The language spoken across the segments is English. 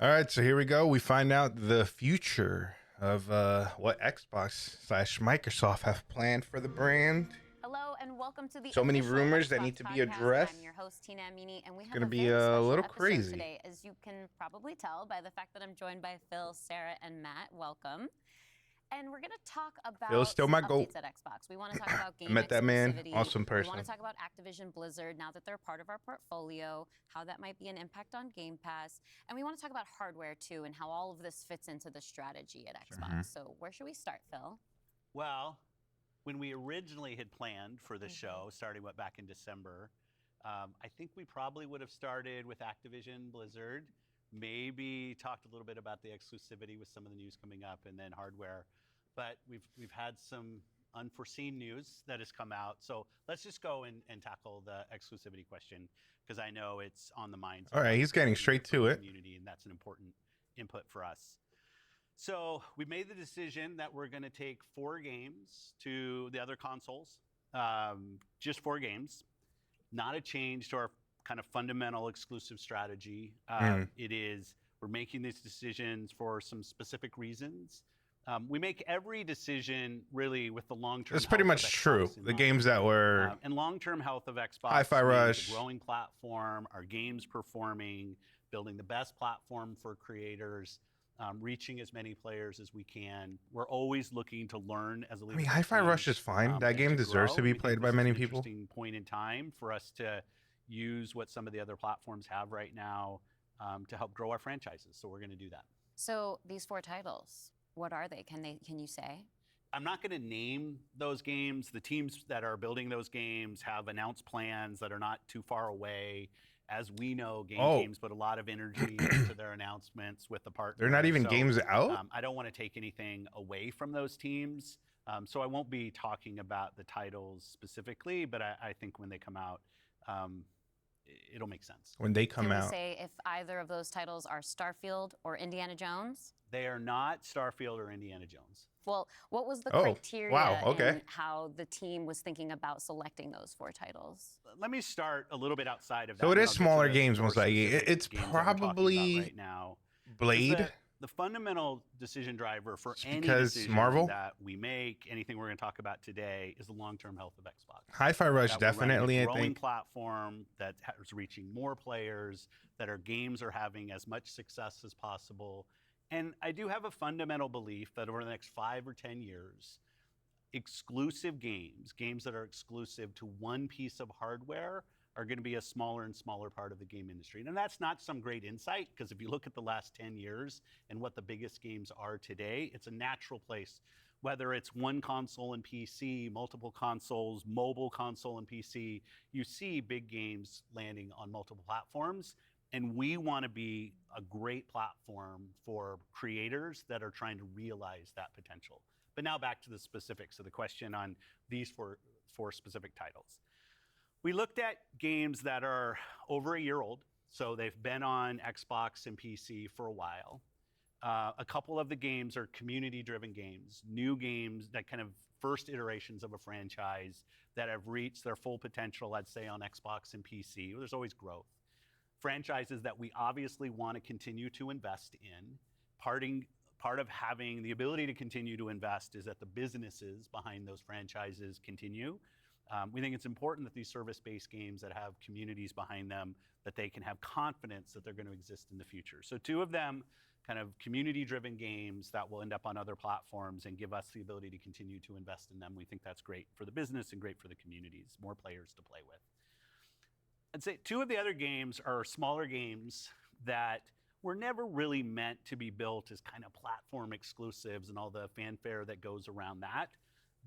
All right, so here we go. We find out the future of what Xbox slash Microsoft have planned for the brand. Hello and welcome to the So many official rumors that Xbox need to be podcast. addressed. I'm your host Tina Amini, and we It's have gonna a be very a special little episode crazy. today, as you can probably tell by the fact that I'm joined by Phil, Sarah, and Matt. Welcome. And we're going to talk Phil's about still some my goat. updates at Xbox. We want to talk about I game met that man, exclusivity. awesome We want person. to talk about Activision Blizzard now that they're part of our portfolio, how that might be an impact on Game Pass. And we want to talk about hardware too and how all of this fits into the strategy at Xbox. So where should we start, Phil? Well, when we originally had planned for the show, starting back in December, I think we probably would have started with Activision Blizzard, maybe talked a little bit about the exclusivity with some of the news coming up, and then hardware. But we've had some unforeseen news that has come out. So let's just go and tackle the exclusivity question, because I know it's on the minds of All right, he's getting straight to it. Community, and that's an important input for us. So we made the decision that we're going to take 4 games to the other consoles, just 4 games, not a change to our kind of fundamental exclusive strategy. It is, we're making these decisions for some specific reasons. We make every decision really with the long-term. That's pretty much true. The games that were and long-term health of Xbox, Hi-Fi Rush, the growing platform, our games performing, building the best platform for creators, reaching as many players as we can. We're always looking to learn as a leader. I mean, Hi-Fi Rush is fine. That game deserves to be played by many people. Interesting point in time for us to use what some of the other platforms have right now to help grow our franchises. So we're going to do that. So these 4 titles, what are they? Can you say? I'm not going to name those games. The teams that are building those games have announced plans that are not too far away. As we know, games put a lot of energy into their announcements with the partners. They're not even games out? I don't want to take anything away from those teams. So I won't be talking about the titles specifically, but I think when they come out, it'll make sense. When they come out. Can we say if either of those titles are Starfield or Indiana Jones? They are not Starfield or Indiana Jones. Well, what was the criteria okay. in how the team was thinking about selecting those 4 titles? Let me start a little bit outside of that. So it is smaller games, most likely. It's probably right now. Blade. The fundamental decision driver for any because decision Marvel that we make, anything we're going to talk about today, is the long-term health of Xbox. Hi-Fi Rush That we're running definitely, a I growing think. platform that is reaching more players, that our games are having as much success as possible. And I do have a fundamental belief that over the next 5 or 10 years, exclusive games that are exclusive to one piece of hardware, are going to be a smaller and smaller part of the game industry. And that's not some great insight, because if you look at the last 10 years and what the biggest games are today, it's a natural place. Whether it's one console and PC, multiple consoles, mobile console and PC, you see big games landing on multiple platforms. And we want to be a great platform for creators that are trying to realize that potential. But now back to the specifics of the question on these four specific titles. We looked at games that are over a year old, so they've been on Xbox and PC for a while. A couple of the games are community-driven games, new games that kind of first iterations of a franchise that have reached their full potential, I'd say, on Xbox and PC. There's always growth. Franchises that we obviously want to continue to invest in. Part of having the ability to continue to invest is that the businesses behind those franchises continue. We think it's important that these service-based games that have communities behind them, that they can have confidence that they're going to exist in the future. So 2 of them, kind of community-driven games that will end up on other platforms and give us the ability to continue to invest in them. We think that's great for the business and great for the communities, more players to play with. I'd say 2 of the other games are smaller games that were never really meant to be built as kind of platform exclusives and all the fanfare that goes around that,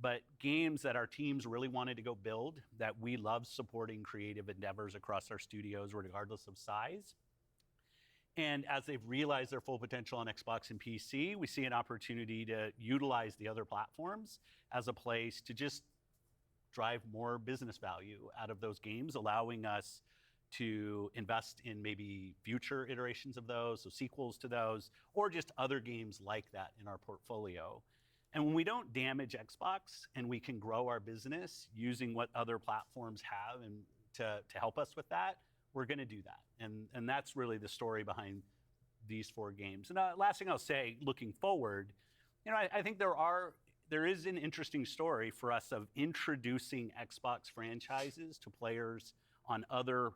but games that our teams really wanted to go build, that we love supporting creative endeavors across our studios regardless of size. And as they've realized their full potential on Xbox and PC, we see an opportunity to utilize the other platforms as a place to just drive more business value out of those games, allowing us to invest in maybe future iterations of those, so sequels to those, or just other games like that in our portfolio. And when we don't damage Xbox and we can grow our business using what other platforms have and to help us with that, we're going to do that. And that's really the story behind these 4 games. And last thing I'll say, looking forward, I think there is an interesting story for us of introducing Xbox franchises to players on other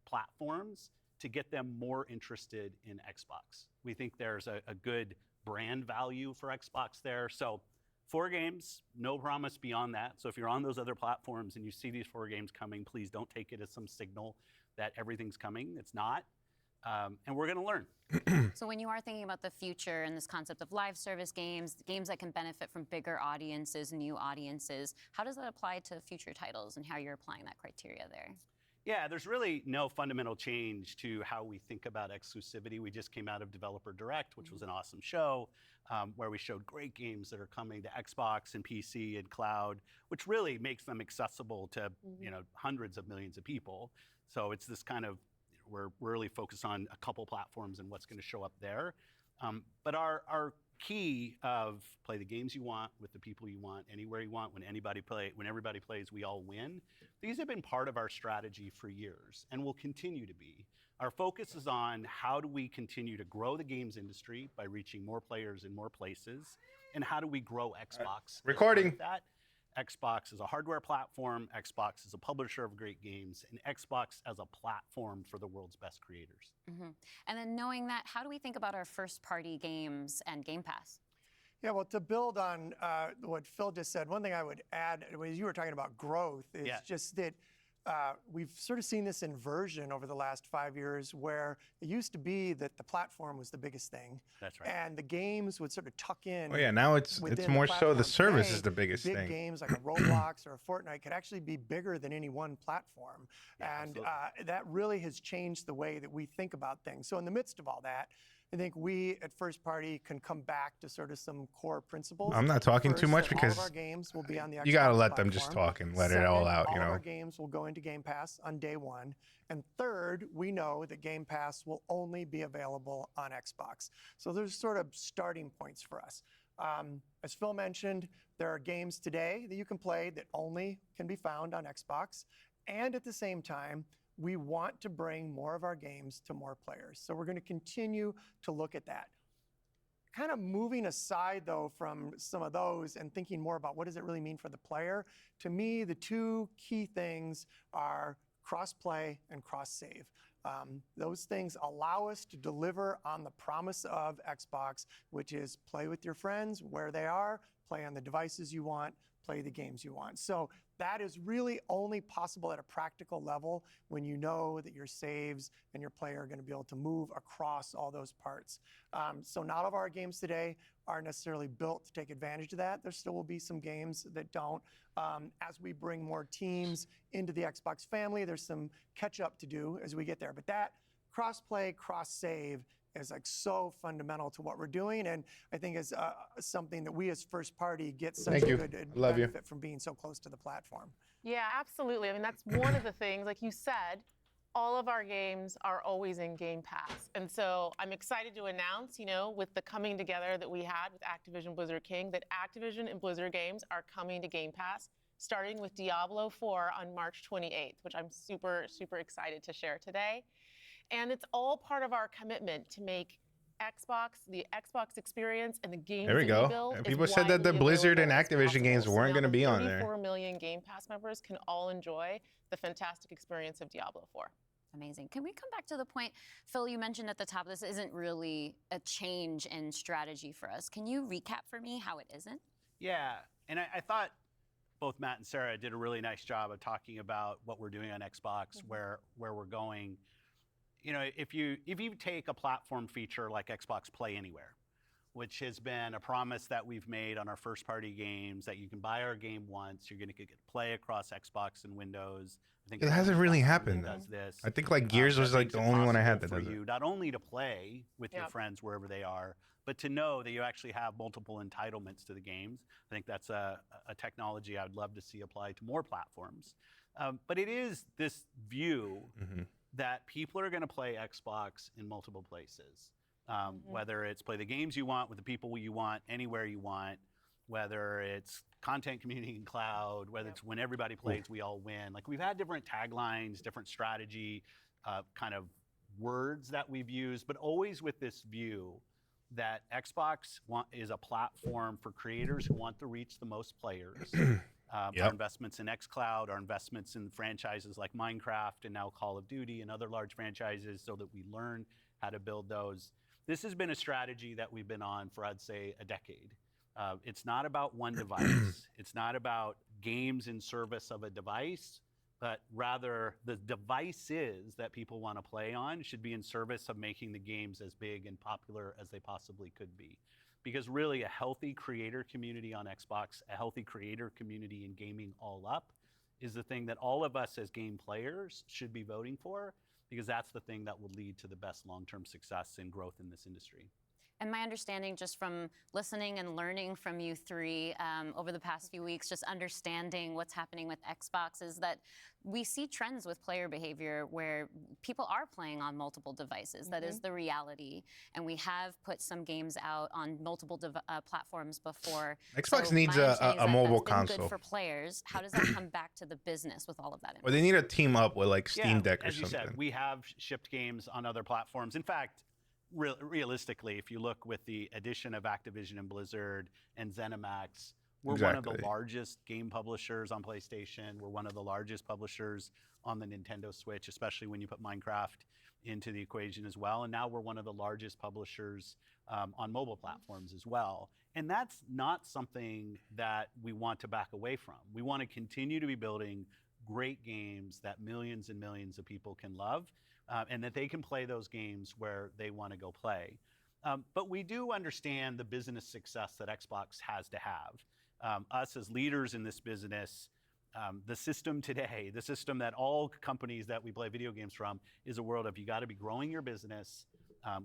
platforms to get them more interested in Xbox. We think there's a good brand value for Xbox there. So 4 games, no promise beyond that. So if you're on those other platforms and you see these 4 games coming, please don't take it as some signal that everything's coming. It's not. And we're going to learn. So when you are thinking about the future and this concept of live service games, games that can benefit from bigger audiences, new audiences, how does that apply to future titles and how you're applying that criteria there? Yeah, there's really no fundamental change to how we think about exclusivity. We just came out of Developer Direct, which was an awesome show, where we showed great games that are coming to Xbox and PC and cloud, which really makes them accessible to hundreds of millions of people. So it's this kind of, we're really focused on a couple platforms and what's going to show up there. But our key of play the games you want with the people you want, anywhere you want, when everybody plays, we all win. These have been part of our strategy for years and will continue to be. Our focus is on how do we continue to grow the games industry by reaching more players in more places, and how do we grow Xbox? Recording. That Xbox is a hardware platform, Xbox is a publisher of great games, and Xbox as a platform for the world's best creators. And then knowing that, how do we think about our first-party games and Game Pass? Yeah, well, to build on what Phil just said, one thing I would add, when you were talking about growth, is just that we've sort of seen this inversion over the last 5 years where it used to be that the platform was the biggest thing. That's right. And the games would sort of tuck in. Oh yeah, now it's more so the service is the biggest big thing. Games like a Roblox or a Fortnite could actually be bigger than any one platform. Yeah, and that really has changed the way that we think about things. So in the midst of all that, I think we at First Party can come back to sort of some core principles. I'm not talking too much because all of our games will be on the Xbox you got to let platform. them just talk and let Second, it all out, all you of know. our games will go into Game Pass on day 1. And third, we know that Game Pass will only be available on Xbox. So there's sort of starting points for us. As Phil mentioned, there are games today that you can play that only can be found on Xbox. And at the same time, we want to bring more of our games to more players. So we're going to continue to look at that. Kind of moving aside, though, from some of those and thinking more about what does it really mean for the player, to me, the 2 key things are cross-play and cross-save. Those things allow us to deliver on the promise of Xbox, which is play with your friends where they are, play on the devices you want, play the games you want. So that is really only possible at a practical level when you know that your saves and your player are going to be able to move across all those parts. So not all of our games today are necessarily built to take advantage of that. There still will be some games that don't. As we bring more teams into the Xbox family, there's some catch up to do as we get there. But that cross-play, cross-save is like so fundamental to what we're doing, and I think is something that we as First Party get such a good benefit from being so close to the platform. Yeah, absolutely. I mean, that's one of the things, like you said, all of our games are always in Game Pass. And so I'm excited to announce, with the coming together that we had with Activision Blizzard King, that Activision and Blizzard games are coming to Game Pass, starting with Diablo 4 on March 28th, which I'm super, super excited to share today. And it's all part of our commitment to make Xbox, the Xbox experience, and the games There we that go. we build And as people said that the widely Blizzard and available as Activision games possible. weren't So going to now be the on there. 34 million Game Pass members can all enjoy the fantastic experience of Diablo 4. Amazing. Can we come back to the point, Phil, you mentioned at the top, this isn't really a change in strategy for us. Can you recap for me how it isn't? Yeah, and I thought both Matt and Sarah did a really nice job of talking about what we're doing on Xbox, where we're going. If you take a platform feature like Xbox Play Anywhere, which has been a promise that we've made on our first-party games, that you can buy our game once, you're going to get play across Xbox and Windows. I think It hasn't really happened. Does this. I think like Gears was like the only one I had that for does it. you, not only to play with your friends wherever they are, but to know that you actually have multiple entitlements to the games. I think that's a technology I would love to see applied to more platforms. But it is this view that people are going to play Xbox in multiple places. Whether it's play the games you want with the people you want, anywhere you want, whether it's content, community, and cloud, whether it's when everybody plays, we all win. Like we've had different taglines, different strategy kind of words that we've used, but always with this view that Xbox is a platform for creators who want to reach the most players. Our investments in xCloud, our investments in franchises like Minecraft and now Call of Duty and other large franchises so that we learn how to build those. This has been a strategy that we've been on for, I'd say, a decade. It's not about one device. It's not about games in service of a device, but rather the devices that people want to play on should be in service of making the games as big and popular as they possibly could be. Because really a healthy creator community on Xbox, a healthy creator community in gaming all up is the thing that all of us as game players should be voting for, because that's the thing that will lead to the best long-term success and growth in this industry. And my understanding just from listening and learning from you three over the past few weeks, just understanding what's happening with Xbox, is that we see trends with player behavior where people are playing on multiple devices. That is the reality. And we have put some games out on multiple platforms before. Xbox So needs my understanding is a that mobile that's been console. good for players. How does that come back to the business with all of that? Or they need to team up with like Steam Deck or as you something. said, we have shipped games on other platforms. In fact, realistically, if you look with the addition of Activision and Blizzard and ZeniMax, we're one of the largest game publishers on PlayStation. We're one of the largest publishers on the Nintendo Switch, especially when you put Minecraft into the equation as well. And now we're one of the largest publishers on mobile platforms as well. And that's not something that we want to back away from. We want to continue to be building great games that millions and millions of people can love. And that they can play those games where they want to go play. But we do understand the business success that Xbox has to have. Us as leaders in this business, the system today, the system that all companies that we play video games from, is a world of you got to be growing your business.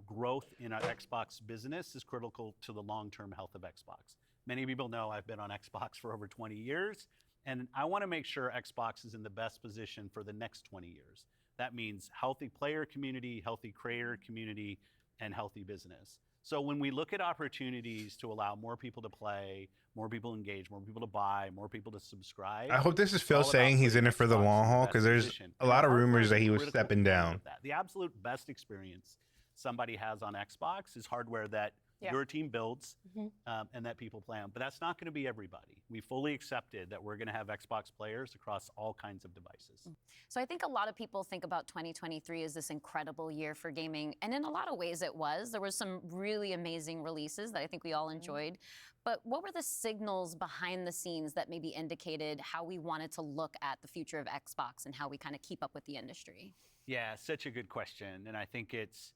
Growth in our Xbox business is critical to the long-term health of Xbox. Many people know I've been on Xbox for over 20 years, and I want to make sure Xbox is in the best position for the next 20 years. That means healthy player community, healthy creator community, and healthy business. So when we look at opportunities to allow more people to play, more people to engage, more people to buy, more people to subscribe. I hope this is Phil saying he's in it for the long haul, because there's a lot of rumors that he was stepping down. The absolute best experience somebody has on Xbox is hardware that your team builds and that people play on. But that's not going to be everybody. We fully accepted that we're going to have Xbox players across all kinds of devices. So I think a lot of people think about 2023 as this incredible year for gaming. And in a lot of ways it was. There were some really amazing releases that I think we all enjoyed. But what were the signals behind the scenes that maybe indicated how we wanted to look at the future of Xbox and how we kind of keep up with the industry? Yeah, such a good question. And I think it's,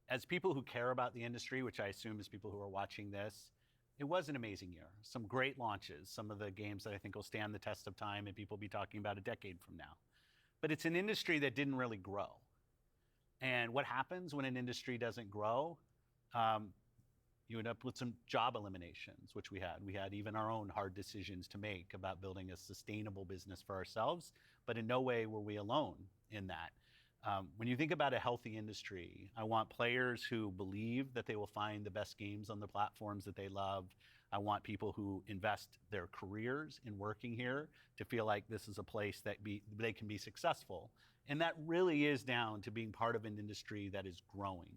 as people who care about the industry, which I assume is people who are watching this, it was an amazing year. Some great launches, some of the games that I think will stand the test of time and people will be talking about a decade from now. But it's an industry that didn't really grow. And what happens when an industry doesn't grow? You end up with some job eliminations, which we had. We had even our own hard decisions to make about building a sustainable business for ourselves, but in no way were we alone in that. When you think about a healthy industry, I want players who believe that they will find the best games on the platforms that they love. I want people who invest their careers in working here to feel like this is a place that they can be successful. And that really is down to being part of an industry that is growing.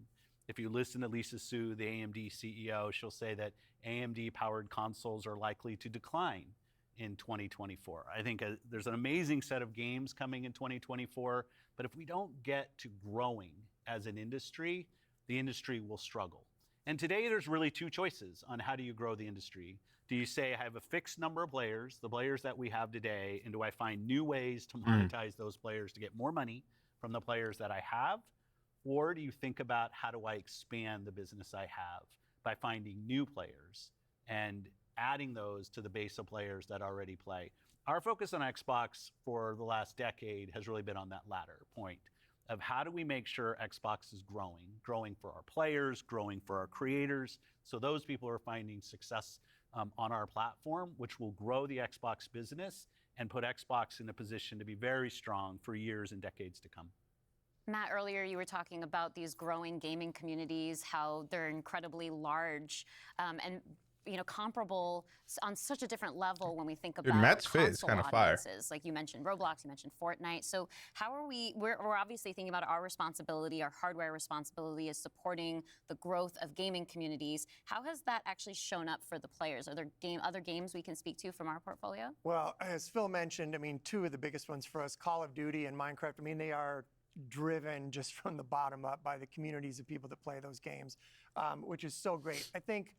If you listen to Lisa Su, the AMD CEO, she'll say that AMD-powered consoles are likely to decline in 2024. I think there's an amazing set of games coming in 2024, but if we don't get to growing as an industry, the industry will struggle. And today there's really two choices on how do you grow the industry. Do you say I have a fixed number of players, the players that we have today, and do I find new ways to monetize those players to get more money from the players that I have? Or do you think about how do I expand the business I have by finding new players and adding those to the base of players that already play? Our focus on Xbox for the last decade has really been on that latter point of how do we make sure Xbox is growing for our players, growing for our creators, so those people are finding success on our platform, which will grow the Xbox business and put Xbox in a position to be very strong for years and decades to come. Matt, earlier you were talking about these growing gaming communities, how they're incredibly large, and comparable on such a different level when we think Dude, about Matt's fit is console kinda fire. audiences. Like you mentioned Roblox, you mentioned Fortnite. So how are we're obviously thinking about our responsibility, our hardware responsibility is supporting the growth of gaming communities. How has that actually shown up for the players? Are there other games we can speak to from our portfolio? Well, as Phil mentioned, I mean, two of the biggest ones for us, Call of Duty and Minecraft, I mean, they are driven just from the bottom up by the communities of people that play those games, which is so great. I think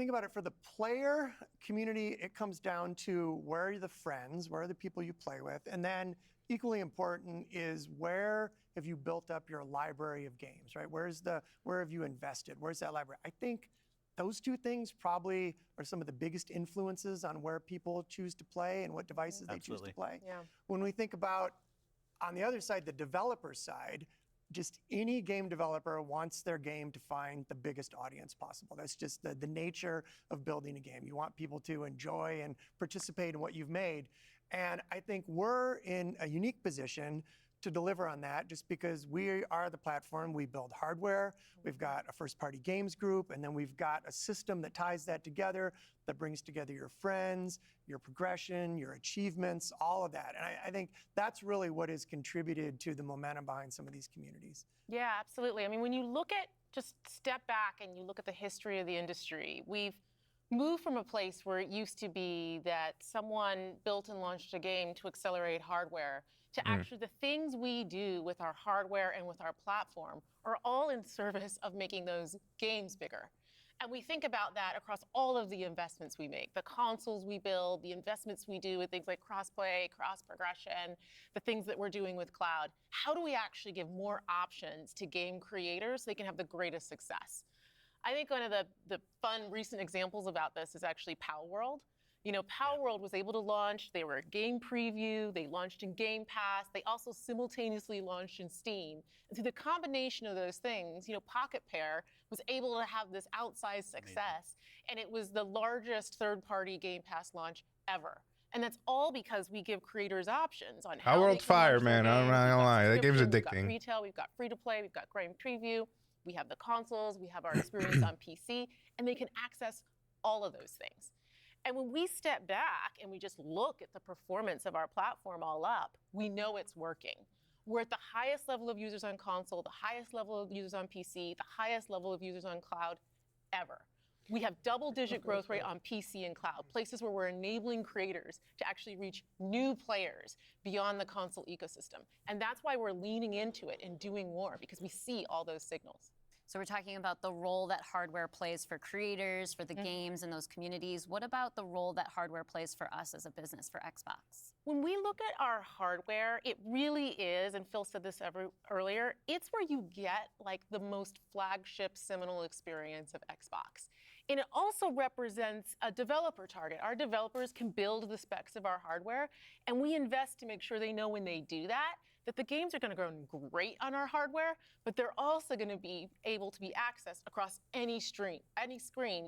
about it for the player community, it comes down to where are the friends, where are the people you play with, and then equally important is where have you built up your library of games, right? Where have you invested? Where's that library? I think those two things probably are some of the biggest influences on where people choose to play and what devices they choose to play. Yeah. When we think about, on the other side, the developer side, just any game developer wants their game to find the biggest audience possible. That's just the nature of building a game. You want people to enjoy and participate in what you've made. And I think we're in a unique position to deliver on that just because we are the platform. We build hardware, we've got a first-party games group, and then we've got a system that ties that together, that brings together your friends, your progression, your achievements, all of that. And I think that's really what has contributed to the momentum behind some of these communities. Yeah, absolutely. I mean, when you look at, just step back and you look at the history of the industry, we've moved from a place where it used to be that someone built and launched a game to accelerate hardware to actually the things we do with our hardware and with our platform are all in service of making those games bigger. And we think about that across all of the investments we make, the consoles we build, the investments we do with things like cross-play, cross-progression, the things that we're doing with cloud. How do we actually give more options to game creators so they can have the greatest success? I think one of the fun recent examples about this is actually Pal World. You know, Pal World was able to launch, they were a game preview, they launched in Game Pass, they also simultaneously launched in Steam. And through the combination of those things, you know, Pocket Pair was able to have this outsized success, and it was the largest third-party Game Pass launch ever. And that's all because we give creators options on how Our they World's can launch fire, their man. I'm games. not We've gonna got lie. That game's subscription, We've got addicting. retail, we've got free-to-play, we've got game preview, we have the consoles, we have our experience on PC, and they can access all of those things. And when we step back and we just look at the performance of our platform all up, we know it's working. We're at the highest level of users on console, the highest level of users on PC, the highest level of users on cloud ever. We have double-digit growth rate on PC and cloud, places where we're enabling creators to actually reach new players beyond the console ecosystem. And that's why we're leaning into it and doing more, because we see all those signals. So we're talking about the role that hardware plays for creators, for the games and those communities. What about the role that hardware plays for us as a business, for Xbox? When we look at our hardware, it really is, and Phil said this earlier, it's where you get like the most flagship seminal experience of Xbox. And it also represents a developer target. Our developers can build the specs of our hardware, and we invest to make sure they know when they do that, that the games are going to run great on our hardware, but they're also going to be able to be accessed across any screen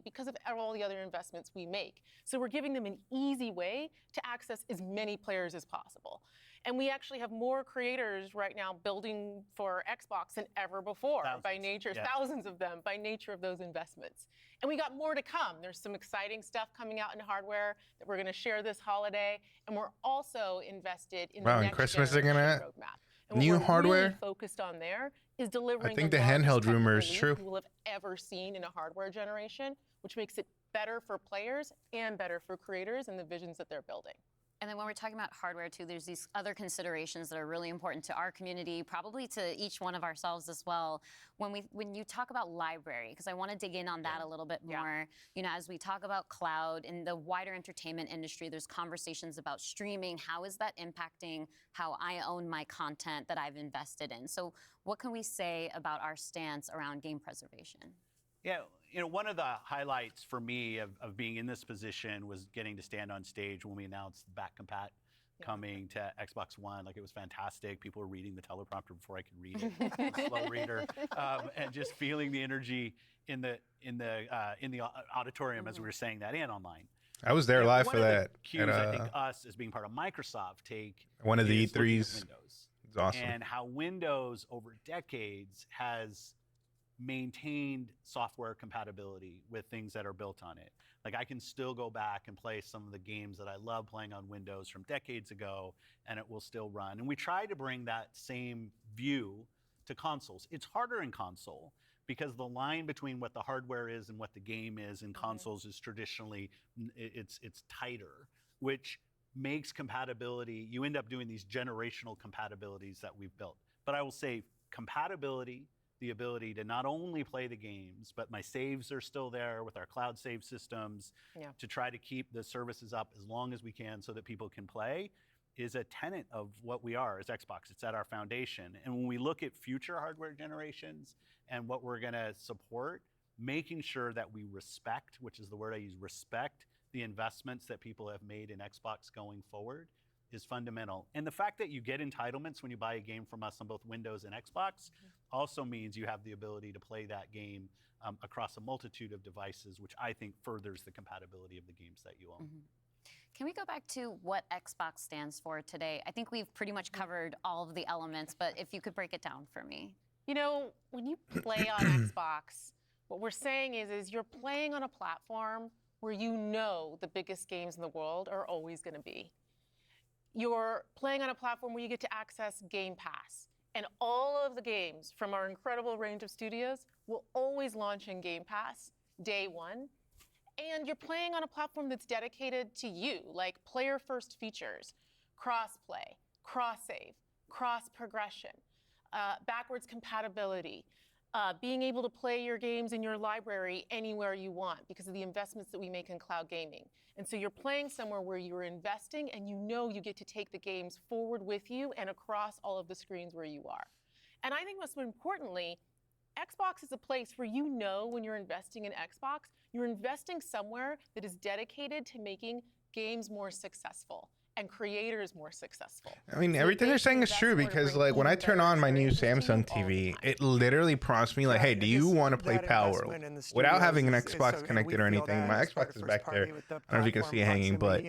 because of all the other investments we make. So we're giving them an easy way to access as many players as possible. And we actually have more creators right now building for Xbox than ever before by nature, thousands of them by nature of those investments. And we got more to come. There's some exciting stuff coming out in hardware that we're going to share this holiday. And we're also invested in the next Christmas generation they're gonna roadmap. And new what we're hardware. Really focused on there is delivering I think the the largest handheld tech rumor is release true. we will have ever seen in a hardware generation, which makes it better for players and better for creators and the visions that they're building. And then when we're talking about hardware too, there's these other considerations that are really important to our community, probably to each one of ourselves as well. When you talk about library, because I want to dig in on that a little bit more. You know, as we talk about cloud in the wider entertainment industry, there's conversations about streaming. How is that impacting how I own my content that I've invested in? So what can we say about our stance around game preservation? Yeah, you know, one of the highlights for me of being in this position was getting to stand on stage when we announced back compat coming to Xbox One. Like, it was fantastic. People were reading the teleprompter before I could read it. I'm a slow reader, and just feeling the energy in the auditorium as we were saying that in online. I was there live one for of the that. cues, I think us as being part of Microsoft take one of the is looking at E3s. Windows. It's awesome. And how Windows over decades has maintained software compatibility with things that are built on it. Like I can still go back and play some of the games that I love playing on Windows from decades ago, and it will still run. And we try to bring that same view to consoles. It's harder in console because the line between what the hardware is and what the game is in consoles is traditionally, it's tighter, which makes compatibility, you end up doing these generational compatibilities that we've built. But I will say compatibility, the ability to not only play the games, but my saves are still there with our cloud save systems to try to keep the services up as long as we can so that people can play, is a tenet of what we are as Xbox. It's at our foundation. And when we look at future hardware generations and what we're gonna support, making sure that we respect, which is the word I use, respect the investments that people have made in Xbox going forward is fundamental. And the fact that you get entitlements when you buy a game from us on both Windows and Xbox also means you have the ability to play that game across a multitude of devices, which I think furthers the compatibility of the games that you own. Can we go back to what Xbox stands for today? I think we've pretty much covered all of the elements, but if you could break it down for me. You know, when you play on Xbox, what we're saying is you're playing on a platform where you know the biggest games in the world are always going to be. You're playing on a platform where you get to access Game Pass. And all of the games from our incredible range of studios will always launch in Game Pass day one. And you're playing on a platform that's dedicated to you, like player-first features, cross-play, cross-save, cross-progression, backwards compatibility, being able to play your games in your library anywhere you want because of the investments that we make in cloud gaming. And so you're playing somewhere where you're investing and you know you get to take the games forward with you and across all of the screens where you are. And I think most importantly, Xbox is a place where you know when you're investing in Xbox, you're investing somewhere that is dedicated to making games more successful and creators more successful. I mean, everything you're saying is true because, like, when I turn on my new Samsung TV, it literally prompts me, like, hey, do you want to play Power World? Without having an Xbox connected or anything. My Xbox is back there. I don't know if you can see it hanging, but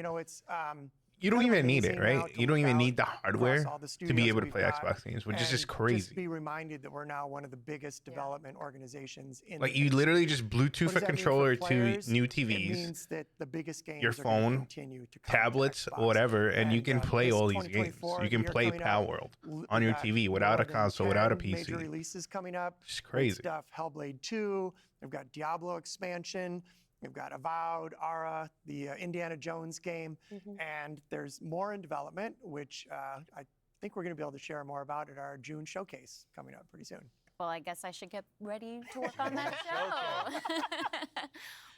you don't even need it, right? You don't even need the hardware to be able to play Xbox games, which is just crazy. Just be reminded that we're now one of the biggest development organizations in like the you industry. literally just Bluetooth a controller to players? new It TVs, means that the biggest games your are gonna phone, continue to come to tablets, Xbox. whatever, and you can play this all these games. 2024, You can year play coming up, Power World we've on your got TV without more a than console, without a 10 major PC. releases coming up. It's Great crazy. stuff. Hellblade 2. They've got Diablo expansion. We've got Avowed, Ara, the Indiana Jones game, and there's more in development, which I think we're going to be able to share more about at our June showcase coming up pretty soon. Well, I guess I should get ready to work on that show.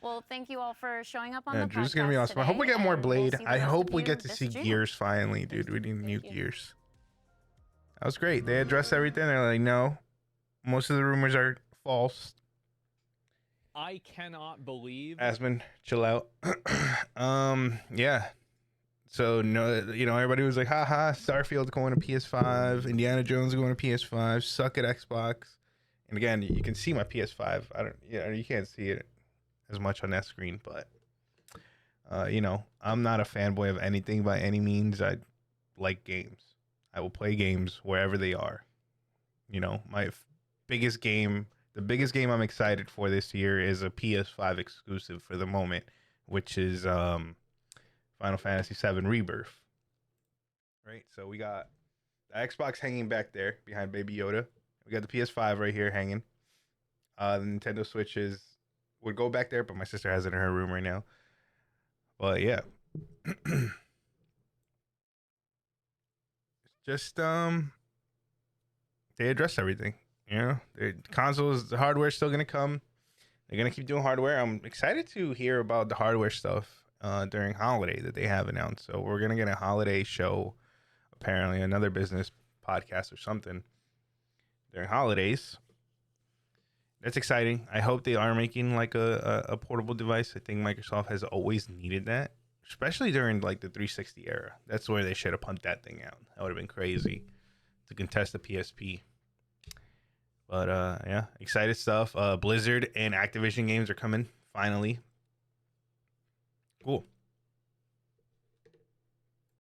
Well, thank you all for showing up on the podcast. Drew's gonna be awesome. I hope we today, get more and we'll Blade. see the I rest hope of we you get to this see June. Gears finally, dude. We need new you. Gears. That was great. They addressed everything. They're like, no, most of the rumors are false. I cannot believe. Asmon, chill out. Yeah. So no, you know, everybody was like, haha, Starfield's going to PS5, Indiana Jones is going to PS5, suck at Xbox. And again, you can see my PS5. You can't see it as much on that screen, but you know, I'm not a fanboy of anything by any means. I like games. I will play games wherever they are. You know, biggest game, the biggest game I'm excited for this year is a PS5 exclusive for the moment, which is Final Fantasy VII Rebirth. Right? So we got the Xbox hanging back there behind Baby Yoda. We got the PS5 right here hanging. The Nintendo Switch would go back there, but my sister has it in her room right now. But yeah. Just they addressed everything. You know, the consoles, the hardware is still gonna come. They're gonna keep doing hardware. I'm excited to hear about the hardware stuff during holiday that they have announced. So we're gonna get a holiday show, apparently another business podcast or something during holidays. That's exciting. I hope they are making like a portable device. I think Microsoft has always needed that, especially during like the 360 era. That's where they should have pumped that thing out. That would have been crazy to contest the PSP. But yeah, excited stuff. Blizzard and Activision games are coming finally. Cool.